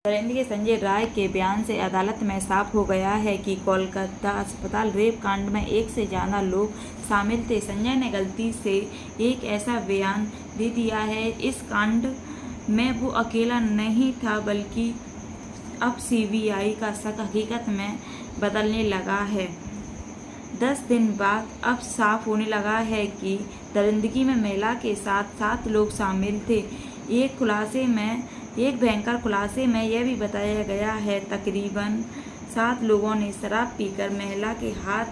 दरिंदे संजय राय के बयान से अदालत में साफ हो गया है कि कोलकाता अस्पताल रेप कांड में एक से ज़्यादा लोग शामिल थे। संजय ने गलती से एक ऐसा बयान दे दिया है इस कांड में वो अकेला नहीं था, बल्कि अब सीबीआई का शक हकीकत में बदलने लगा है। 10 दिन बाद अब साफ होने लगा है कि दरिंदगी में महिला के साथ 7 लोग शामिल थे। एक भयंकर खुलासे में यह भी बताया गया है तकरीबन 7 लोगों ने शराब पीकर महिला के हाथ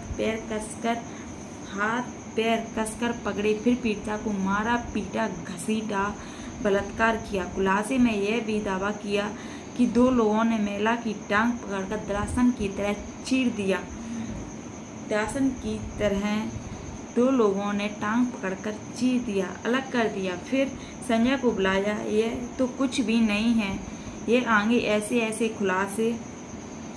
पैर कसकर पकड़े, फिर पीड़िता को मारा, पीटा, घसीटा, बलात्कार किया। खुलासे में यह भी दावा किया कि 2 लोगों ने महिला की टांग पकड़कर दरासन की तरह चीर दिया। 2 लोगों ने टांग पकड़कर चीर दिया, अलग कर दिया, फिर संजय को बुलाया। यह तो कुछ भी नहीं है, ये आगे ऐसे खुलासे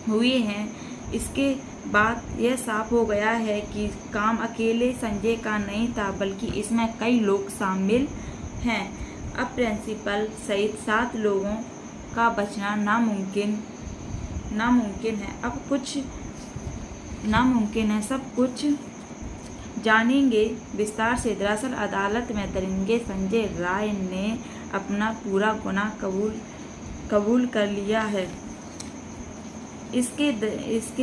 हुए हैं। इसके बाद यह साफ हो गया है कि काम अकेले संजय का नहीं था, बल्कि इसमें कई लोग शामिल हैं। अब प्रिंसिपल सहित 7 लोगों का बचना नामुमकिन है। अब कुछ नामुमकिन है, सब कुछ जानेंगे विस्तार से। दरअसल अदालत में दरिंदे संजय राय ने अपना पूरा गुनाह कबूल कर लिया है। इसके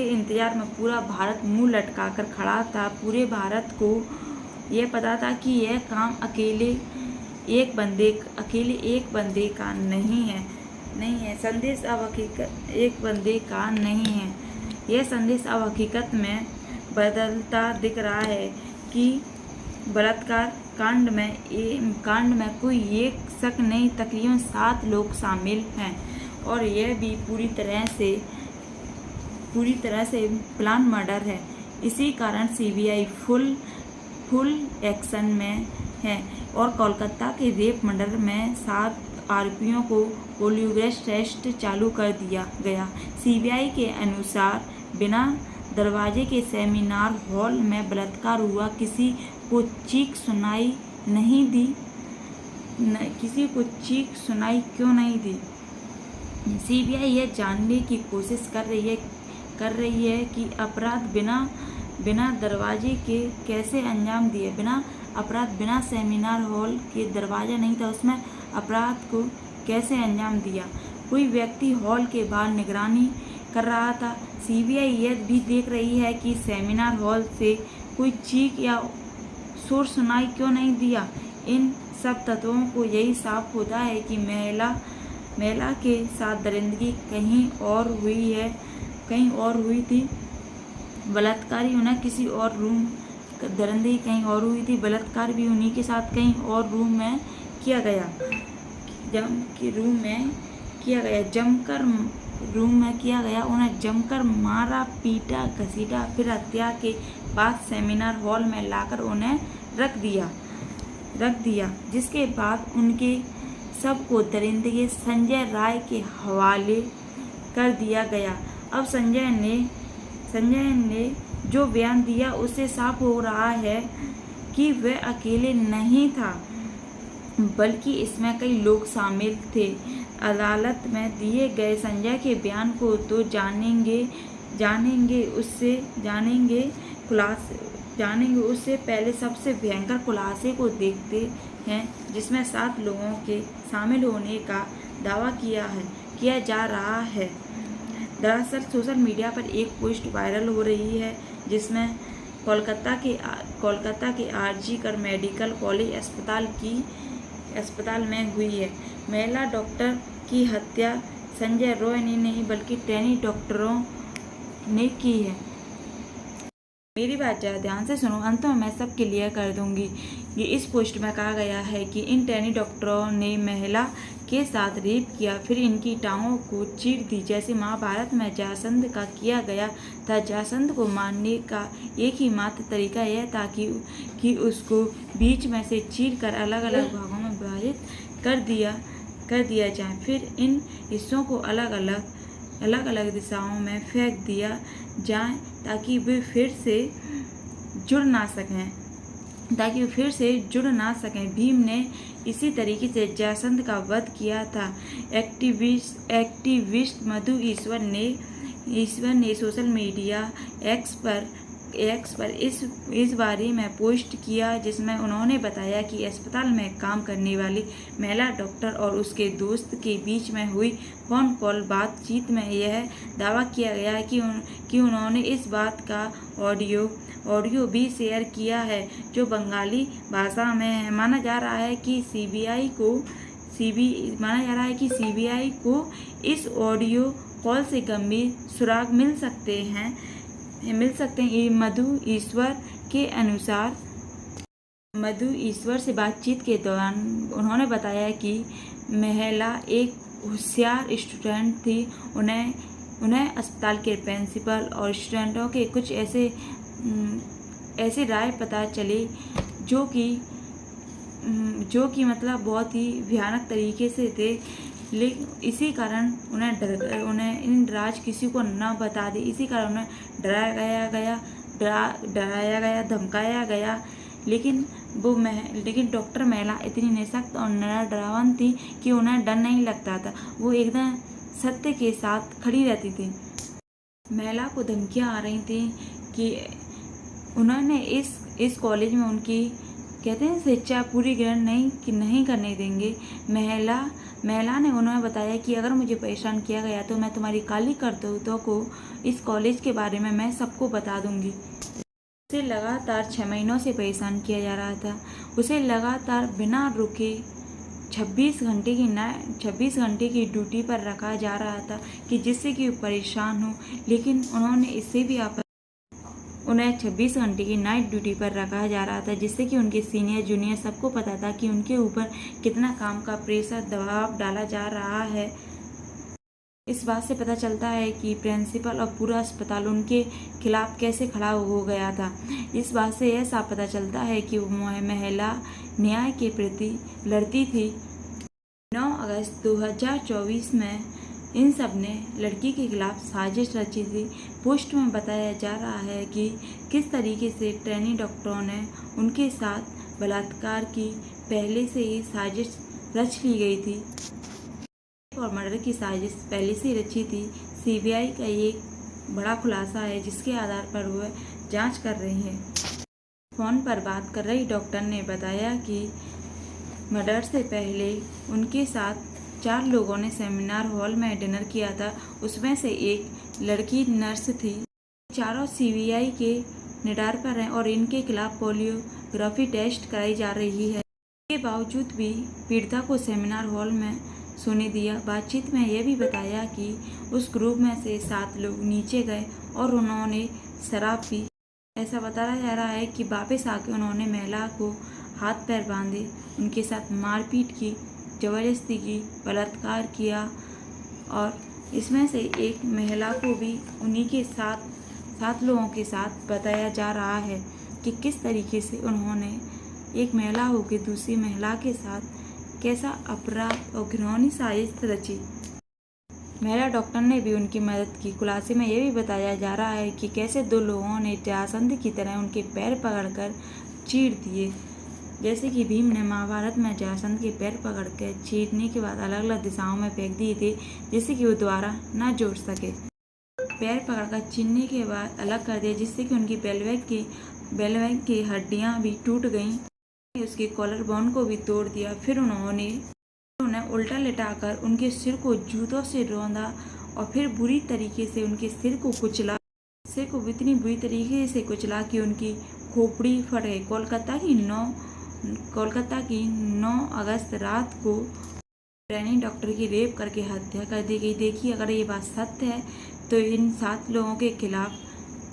इंतजार में पूरा भारत मुंह लटकाकर खड़ा था। पूरे भारत को यह पता था कि यह काम अकेले एक बंदे का नहीं है। संदेश अब हकीकत एक बंदे का नहीं है। यह संदेश अब हकीकत में बदलता दिख रहा है कि बलात्कार कांड में कोई एक शक नहीं, तकरीबन 7 लोग शामिल हैं, और यह भी पूरी तरह से प्लान मर्डर है। इसी कारण सीबीआई फुल एक्शन में है और कोलकाता के रेप मर्डर में 7 आरोपियों को पॉलीग्राफ टेस्ट चालू कर दिया गया। सीबीआई के अनुसार बिना दरवाजे के सेमिनार हॉल में बलात्कार हुआ। किसी को चीख सुनाई क्यों नहीं दी? सीबीआई यह जानने की कोशिश कर रही है कि अपराध बिना दरवाजे के कैसे अंजाम दिए। बिना सेमिनार हॉल के दरवाजा नहीं था, उसमें अपराध को कैसे अंजाम दिया। कोई व्यक्ति हॉल के बाहर निगरानी कर रहा था। सीबीआई यह भी देख रही है कि सेमिनार हॉल से कोई चीख या शोर सुनाई क्यों नहीं दिया। इन सब तत्वों को यही साफ होता है कि महिला के साथ दरिंदगी कहीं और हुई थी। बलात्कारी उन्हें किसी और रूम, दरिंदगी कहीं और हुई थी, बलात्कार भी उन्हीं के साथ कहीं और रूम में किया गया। उन्हें जमकर मारा, पीटा, घसीटा, फिर हत्या के बाद सेमिनार हॉल में लाकर उन्हें रख दिया, जिसके बाद उनके सब को दरिंदे संजय राय के हवाले कर दिया गया। अब संजय ने जो बयान दिया उससे साफ हो रहा है कि वह अकेले नहीं था, बल्कि इसमें कई लोग शामिल थे। अदालत में दिए गए संजय के बयान को तो उससे पहले सबसे भयंकर खुलासे को देखते हैं, जिसमें 7 लोगों के शामिल होने का दावा किया जा रहा है। दरअसल सोशल मीडिया पर एक पोस्ट वायरल हो रही है, जिसमें कोलकाता के आरजी मेडिकल कॉलेज अस्पताल में हुई है। महिला डॉक्टर की हत्या संजय रॉय ने नहीं, बल्कि ट्रेनी डॉक्टरों ने की है। मेरी बात ज़रा ध्यान से सुनो, अंत में मैं सब क्लियर कर दूंगी। ये इस पोस्ट में कहा गया है कि इन ट्रेनी डॉक्टरों ने महिला के साथ रेप किया, फिर इनकी टांगों को चीर दी, जैसे महाभारत में जरासंध का किया गया था। जरासंध को मारने का एक ही मात्र तरीका यह था कि उसको बीच में से चीर कर अलग अलग भागों में विभाजित कर दिया जाए, फिर इन हिस्सों को अलग अलग दिशाओं में फेंक दिया जाए ताकि वे फिर से जुड़ ना सकें। भीम ने इसी तरीके से जयसंध का वध किया था। एक्टिविस्ट मधु ईश्वर ने सोशल मीडिया एक्स पर इस बारे में पोस्ट किया, जिसमें उन्होंने बताया कि अस्पताल में काम करने वाली महिला डॉक्टर और उसके दोस्त के बीच में हुई फोन कॉल बातचीत में यह दावा किया गया है कि उन्होंने इस बात का ऑडियो भी शेयर किया है, जो बंगाली भाषा में है। माना जा रहा है कि सीबीआई को इस ऑडियो कॉल से गंभीर सुराग मिल सकते हैं। मधु ईश्वर के अनुसार मधु ईश्वर से बातचीत के दौरान उन्होंने बताया कि महिला एक होशियार स्टूडेंट थी। उन्हें अस्पताल के प्रिंसिपल और स्टूडेंटों के कुछ ऐसे राय पता चले जो कि मतलब बहुत ही भयानक तरीके से थे, लेकिन इसी कारण उन्हें इन राज किसी को न बता दे, इसी कारण उन्हें डराया गया, धमकाया गया। लेकिन डॉक्टर महिला इतनी निःशक्त और डरावन थी कि उन्हें डर नहीं लगता था। वो एकदम सत्य के साथ खड़ी रहती थी। महिला को धमकियां आ रही थी कि उन्होंने इस कॉलेज में उनकी कहते हैं शिक्षा पूरी ग्रहण नहीं करने देंगे। महिला ने उन्हें बताया कि अगर मुझे परेशान किया गया तो मैं तुम्हारी काली करतूतों को इस कॉलेज के बारे में मैं सबको बता दूंगी। उसे लगातार 6 महीनों से परेशान किया जा रहा था। उसे लगातार बिना रुके 26 घंटे की ड्यूटी पर रखा जा रहा था कि जिससे कि वो परेशान हो, लेकिन उन्होंने इससे भी उन्हें 26 घंटे की नाइट ड्यूटी पर रखा जा रहा था, जिससे कि उनके सीनियर जूनियर सबको पता था कि उनके ऊपर कितना काम का प्रेशर दबाव डाला जा रहा है। इस बात से पता चलता है कि प्रिंसिपल और पूरा अस्पताल उनके खिलाफ कैसे खड़ा हो गया था। इस बात से यह साफ पता चलता है कि वो महिला न्याय के प्रति लड़ती थी। 9 अगस्त 2024 में इन सब ने लड़की के खिलाफ साजिश रची थी। पोस्ट में बताया जा रहा है कि किस तरीके से ट्रेनी डॉक्टरों ने उनके साथ बलात्कार की पहले से ही साजिश रच ली गई थी और मर्डर की साजिश पहले से ही रची थी। सीबीआई का ये एक बड़ा खुलासा है, जिसके आधार पर वह जांच कर रही है। फोन पर बात कर रही डॉक्टर ने बताया कि मर्डर से पहले उनके साथ 4 लोगों ने सेमिनार हॉल में डिनर किया था। उसमें से एक लड़की नर्स थी। चारों सीबीआई के निडार पर हैं और इनके खिलाफ पोलियोग्राफी टेस्ट कराई जा रही है। इसके बावजूद भी पीड़िता को सेमिनार हॉल में सोने दिया। बातचीत में यह भी बताया कि उस ग्रुप में से 7 लोग नीचे गए और उन्होंने शराब पी। ऐसा बताया जा रहा है कि वापस आके उन्होंने महिला को हाथ पैर बांधे, उनके साथ मारपीट की, जबरदस्ती की, बलात्कार किया और इसमें से एक महिला को भी उन्हीं के साथ लोगों के साथ बताया जा रहा है कि किस तरीके से उन्होंने एक महिला होकर दूसरी महिला के साथ कैसा अपराध और घिनौनी साजिश रची। महिला डॉक्टर ने भी उनकी मदद की। खुलासे में यह भी बताया जा रहा है कि कैसे 2 लोगों ने जरासंध की तरह उनके पैर पकड़कर चीर दिए, जैसे कि भीम ने महाभारत में जरासंध के पैर पकड़कर चीरने के बाद अलग अलग दिशाओं में फेंक दिए थे, जिससे कि वो दोबारा न जोड़ सके। पैर पकड़कर चीरने के बाद अलग कर दिया, जिससे कि उनकी बेलवैक की हड्डियां भी टूट गईं। उसके कॉलर बोन को भी तोड़ दिया। फिर उन्हें उल्टा लिटाकर उनके सिर को जूतों से रौंदा और फिर बुरी तरीके से उनके सिर को कुचला। सिर को इतनी बुरी तरीके से कुचला कि उनकी खोपड़ी फट गई। कोलकाता की 9 अगस्त रात को ट्रेनी डॉक्टर की रेप करके हत्या कर दी गई। देखिए, अगर ये बात सत्य है तो इन 7 लोगों के खिलाफ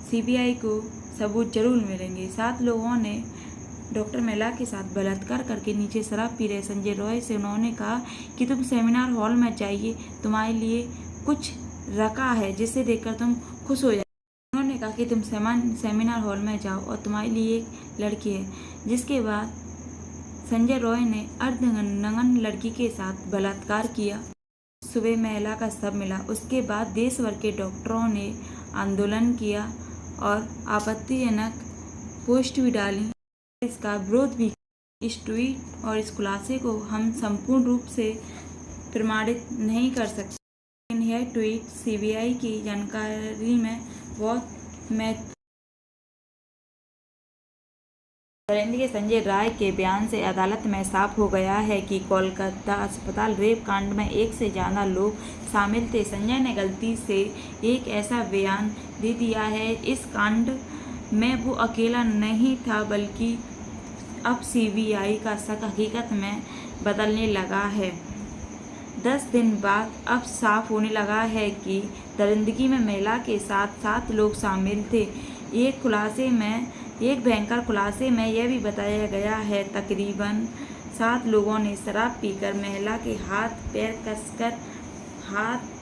सीबीआई को सबूत जरूर मिलेंगे। 7 लोगों ने डॉक्टर महिला के साथ बलात्कार करके नीचे शराब पी रहे संजय रॉय से उन्होंने कहा कि तुम सेमिनार हॉल में जाइए, तुम्हारे लिए कुछ रखा है जिसे देखकर तुम खुश हो जाए। उन्होंने कहा कि तुम सेमिनार हॉल में जाओ और तुम्हारे लिए एक लड़की है। जिसके बाद संजय रॉय ने अर्धनग्न लड़की के साथ बलात्कार किया। सुबह महिला का शव मिला। उसके बाद देश भर के डॉक्टरों ने आंदोलन किया और आपत्तिजनक पोस्ट भी डाली, इसका विरोध भी। इस ट्वीट और इस खुलासे को हम संपूर्ण रूप से प्रमाणित नहीं कर सकते, लेकिन यह ट्वीट सीबीआई की जानकारी में बहुत महत्वपूर्ण। दरिंदे के संजय राय के बयान से अदालत में साफ हो गया है कि कोलकाता अस्पताल रेप कांड में एक से ज़्यादा लोग शामिल थे। संजय ने गलती से एक ऐसा बयान दे दिया है। इस कांड में वो अकेला नहीं था, बल्कि अब सीबीआई का शक हकीकत में बदलने लगा है। 10 दिन बाद अब साफ होने लगा है कि दरिंदगी में महिला के साथ 7 लोग शामिल थे। एक भयंकर खुलासे में यह भी बताया गया है तकरीबन 7 लोगों ने शराब पीकर महिला के हाथ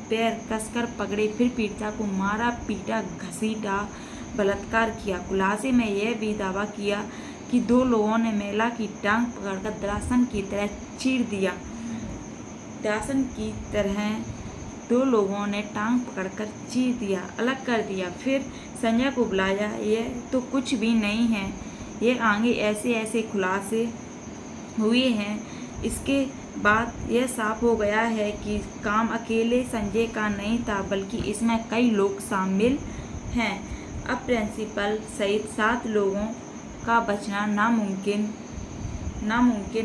पैर कसकर पकड़े, फिर पीड़िता को मारा, पीटा, घसीटा, बलात्कार किया। खुलासे में यह भी दावा किया कि 2 लोगों ने महिला की टांग पकड़कर दरासन की तरह चीर दिया। दरासन की तरह 2 लोगों ने टांग पकड़कर चीर दिया, अलग कर दिया, फिर संजय को बुलाया। यह तो कुछ भी नहीं है, ये आगे ऐसे खुलासे हुए हैं। इसके बाद यह साफ हो गया है कि काम अकेले संजय का नहीं था, बल्कि इसमें कई लोग शामिल हैं। अब प्रिंसिपल सहित 7 लोगों का बचना नामुमकिन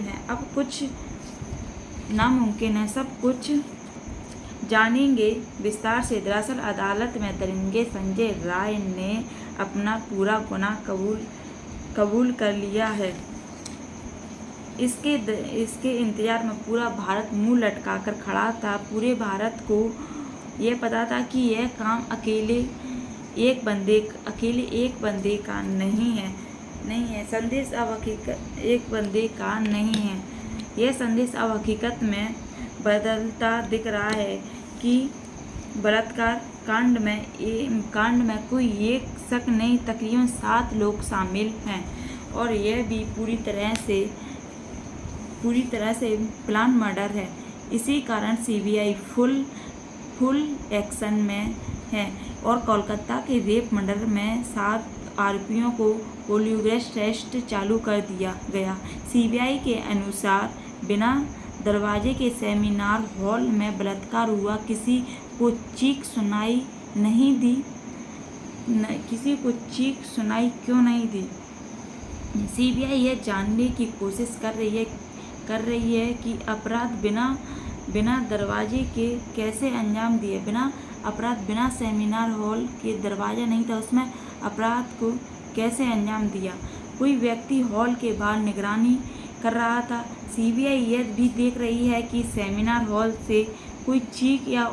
है। अब कुछ नामुमकिन है, सब कुछ जानेंगे विस्तार से। दरअसल अदालत में दरिंदे संजय राय ने अपना पूरा गुनाह कबूल कर लिया है। इसके इंतजार में पूरा भारत मुंह लटकाकर खड़ा था। पूरे भारत को यह पता था कि यह काम अकेले एक बंदे का नहीं है। संदेश अब हकीकत एक बंदे का नहीं है। यह संदेश अब हकीकत में बदलता दिख रहा है कि बलात्कार कांड में कोई एक शक नहीं, तकरीबन 7 लोग शामिल हैं, और यह भी पूरी तरह से प्लान मर्डर है। इसी कारण सीबीआई फुल एक्शन में है और कोलकाता के रेप मर्डर में 7 आरोपियों को पॉलीग्राफ टेस्ट चालू कर दिया गया। सीबीआई के अनुसार बिना दरवाजे के सेमिनार हॉल में बलात्कार हुआ। किसी को चीख सुनाई क्यों नहीं दी? सीबीआई यह जानने की कोशिश कर रही है कि अपराध बिना दरवाजे के कैसे अंजाम दिए। बिना सेमिनार हॉल के दरवाजा नहीं था, उसमें अपराध को कैसे अंजाम दिया। कोई व्यक्ति हॉल के बाहर निगरानी कर रहा था। सीबीआई यह भी देख रही है कि सेमिनार हॉल से कोई चीख या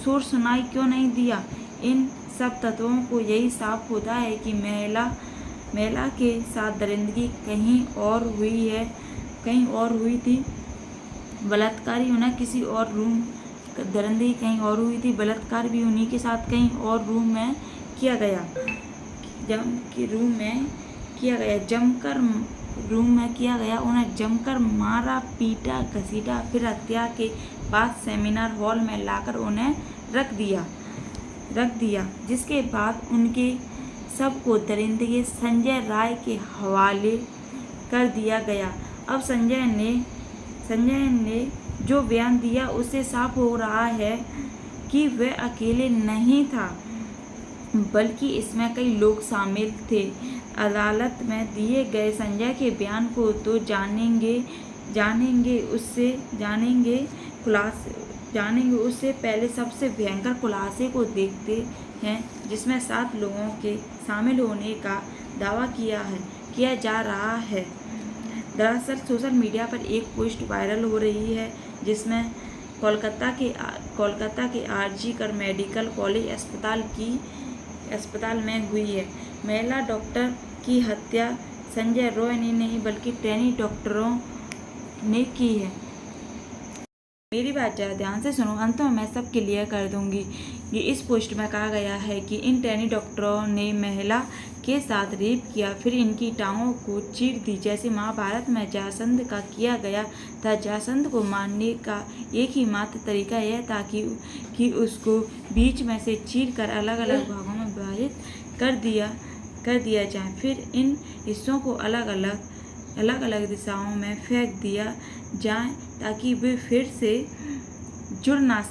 शोर सुनाई क्यों नहीं दिया। इन सब तत्वों को यही साफ होता है कि महिला के साथ दरिंदगी कहीं और हुई थी। बलात्कारी उन्हें किसी और रूम दरिंदगी कहीं और हुई थी। बलात्कार भी उन्हीं के साथ कहीं और रूम में किया गया। उन्हें जमकर मारा, पीटा, घसीटा, फिर हत्या के बाद सेमिनार हॉल में लाकर उन्हें रख दिया, जिसके बाद उनके सब को दरिंदगी संजय राय के हवाले कर दिया गया। अब संजय ने जो बयान दिया उससे साफ हो रहा है कि वह अकेले नहीं था, बल्कि इसमें कई लोग शामिल थे। अदालत में दिए गए संजय के बयान को तो जानेंगे उससे पहले सबसे भयंकर खुलासे को देखते हैं, जिसमें 7 लोगों के शामिल होने का दावा किया जा रहा है। दरअसल सोशल मीडिया पर एक पोस्ट वायरल हो रही है, जिसमें कोलकाता के आरजी-कर मेडिकल कॉलेज अस्पताल में हुई है। महिला डॉक्टर की हत्या संजय रॉय ने नहीं, बल्कि ट्रेनी डॉक्टरों ने की है। मेरी बात ज़रा ध्यान से सुनो, अंत में मैं सब क्लियर कर दूंगी। ये इस पोस्ट में कहा गया है कि इन ट्रेनी डॉक्टरों ने महिला के साथ रेप किया, फिर इनकी टांगों को चीर दी, जैसे महाभारत में जरासंध का किया गया था। जरासंध को मारने का एक ही मात्र तरीका यह था कि उसको बीच में से चीर कर अलग अलग भागों में विभाजित कर दिया जाए, फिर इन हिस्सों को अलग अलग अलग अलग दिशाओं में फेंक दिया जाए ताकि वे फिर से जुड़ ना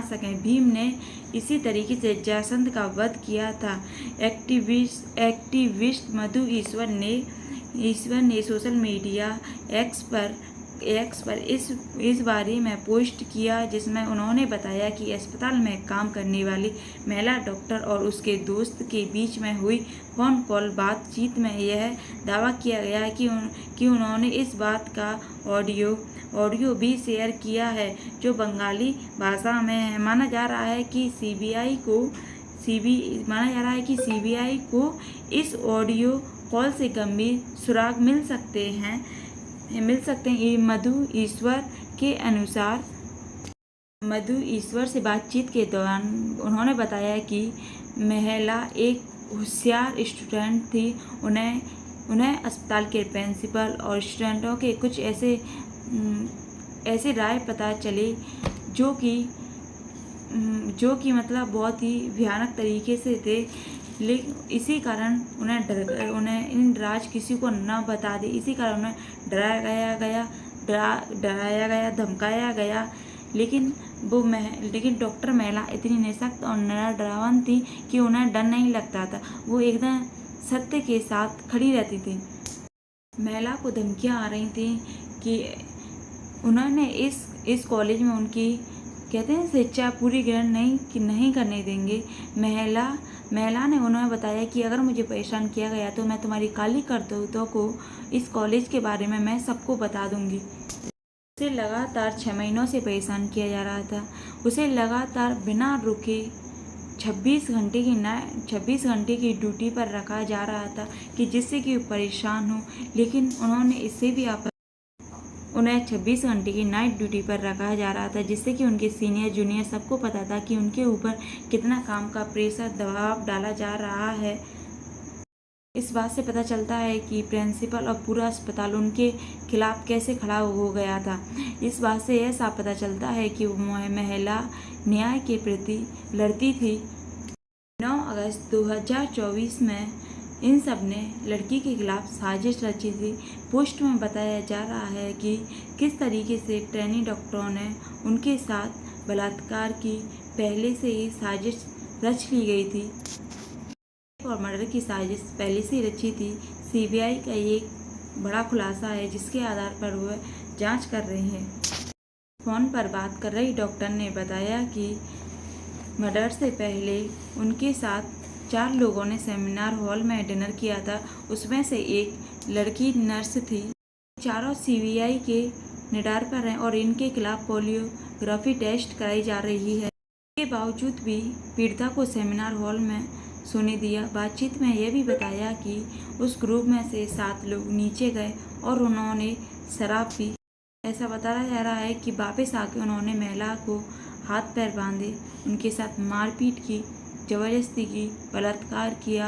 सकें। भीम ने इसी तरीके से जरासंध का वध किया था। एक्टिविस्ट मधु ईश्वर ने सोशल मीडिया एक्स पर इस बारे में पोस्ट किया, जिसमें उन्होंने बताया कि अस्पताल में काम करने वाली महिला डॉक्टर और उसके दोस्त के बीच में हुई फोन कॉल बातचीत में यह दावा किया गया है कि उन्होंने इस बात का ऑडियो भी शेयर किया है जो बंगाली भाषा में है। माना जा रहा है कि सीबीआई को इस ऑडियो कॉल से गंभीर सुराग मिल सकते हैं। मधु ईश्वर के अनुसार मधु ईश्वर से बातचीत के दौरान उन्होंने बताया कि महिला एक होशियार स्टूडेंट थी। उन्हें अस्पताल के प्रिंसिपल और स्टूडेंटों के कुछ ऐसे राय पता चले जो कि मतलब बहुत ही भयानक तरीके से थे, लेकिन इसी कारण उन्हें इन राज किसी को न बता दे, इसी कारण उन्हें डराया गया, धमकाया गया। लेकिन डॉक्टर महिला इतनी निःशक्त और डरावन थी कि उन्हें डर नहीं लगता था। वो एकदम सत्य के साथ खड़ी रहती थी। महिला को धमकियां आ रही थी कि उन्होंने इस कॉलेज में उनकी कहते हैं शिक्षा पूरी ग्रहण नहीं करने देंगे। महिला ने उन्हें बताया कि अगर मुझे परेशान किया गया तो मैं तुम्हारी काली करतूतों को इस कॉलेज के बारे में मैं सबको बता दूंगी। उसे लगातार 6 महीनों से परेशान किया जा रहा था। उसे लगातार बिना रुके 26 घंटे की ड्यूटी पर रखा जा रहा था कि जिससे कि वो परेशान हो, लेकिन उन्हें 26 घंटे की नाइट ड्यूटी पर रखा जा रहा था, जिससे कि उनके सीनियर जूनियर सबको पता था कि उनके ऊपर कितना काम का प्रेशर दबाव डाला जा रहा है। इस बात से पता चलता है कि प्रिंसिपल और पूरा अस्पताल उनके खिलाफ कैसे खड़ा हो गया था। इस बात से यह साफ पता चलता है कि वो महिला न्याय के प्रति लड़ती थी। 9 अगस्त 2024 में इन सब ने लड़की के खिलाफ साजिश रची थी। पोस्ट में बताया जा रहा है कि किस तरीके से ट्रेनी डॉक्टरों ने उनके साथ बलात्कार की पहले से ही साजिश रच ली गई थी और मर्डर की साजिश पहले से ही रची थी। सीबीआई का ये एक बड़ा खुलासा है जिसके आधार पर वह जांच कर रही है। फोन पर बात कर रही डॉक्टर ने बताया कि मर्डर से पहले उनके साथ 4 लोगों ने सेमिनार हॉल में डिनर किया था। उसमें से एक लड़की नर्स थी। चारों सीबीआई के निडार पर हैं और इनके खिलाफ पोलियोग्राफी टेस्ट कराई जा रही है। इसके बावजूद भी पीड़िता को सेमिनार हॉल में सोने दिया। बातचीत में यह भी बताया कि उस ग्रुप में से 7 लोग नीचे गए और उन्होंने शराब पी। ऐसा बताया जा रहा है कि वापस आके उन्होंने महिला को हाथ पैर बांधे, उनके साथ मारपीट की, जबरदस्ती की, बलात्कार किया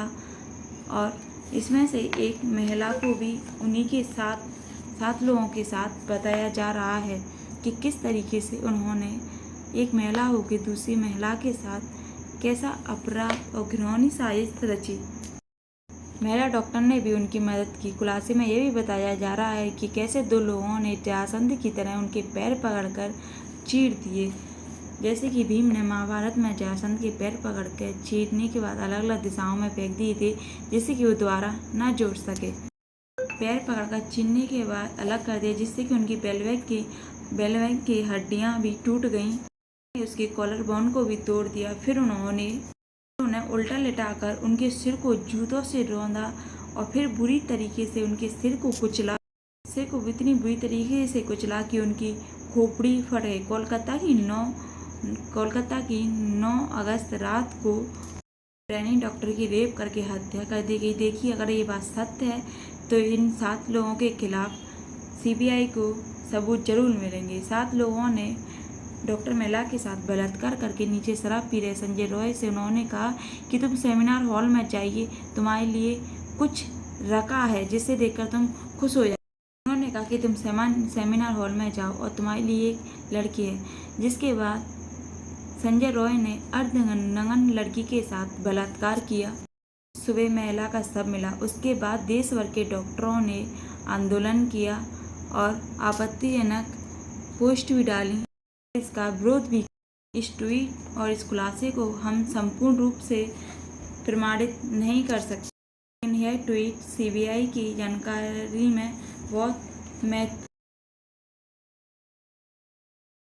और इसमें से एक महिला को भी उन्हीं के साथ 7 लोगों के साथ बताया जा रहा है कि किस तरीके से उन्होंने एक महिला होकर दूसरी महिला के साथ कैसा अपराध और घिनौनी साजिश रची। महिला डॉक्टर ने भी उनकी मदद की। खुलासे में यह भी बताया जा रहा है कि कैसे 2 लोगों ने जरासंध की तरह उनके पैर पकड़कर चीर दिए, जैसे कि भीम ने महाभारत में जरासंध के पैर पकड़कर चीरने के बाद अलग अलग दिशाओं में फेंक दिए थे, जिससे कि वो दोबारा न जोड़ सके। पैर पकड़कर चीरने के बाद अलग कर दिया, जिससे कि उनकी पेल्विक की हड्डियां भी टूट गईं। उसके कॉलर बोन को भी तोड़ दिया। फिर उन्हें उल्टा लिटाकर उनके सिर को जूतों से रौंदा और फिर बुरी तरीके से उनके सिर को इतनी बुरी तरीके से कुचला कि उनकी खोपड़ी फट गई। कोलकाता की 9 अगस्त रात को ट्रेनी डॉक्टर की रेप करके हत्या कर दी गई। देखिए, अगर ये बात सत्य है तो इन 7 लोगों के खिलाफ सीबीआई को सबूत जरूर मिलेंगे। 7 लोगों ने डॉक्टर महिला के साथ बलात्कार करके नीचे शराब पी रहे संजय रॉय से उन्होंने कहा कि तुम सेमिनार हॉल में जाइए, तुम्हारे लिए कुछ रखा है जिसे देखकर तुम खुश हो जाओ। उन्होंने कहा कि तुम सेमिनार हॉल में जाओ और तुम्हारे लिए एक लड़की है। जिसके बाद संजय रॉय ने अर्धनग्न लड़की के साथ बलात्कार किया। सुबह महिला का शव मिला। उसके बाद देश भर के डॉक्टरों ने आंदोलन किया और आपत्तिजनक पोस्ट भी डाली, इसका विरोध भी किया। इस ट्वीट और इस खुलासे को हम संपूर्ण रूप से प्रमाणित नहीं कर सकते, लेकिन यह ट्वीट सीबीआई की जानकारी में बहुत महत्वपूर्ण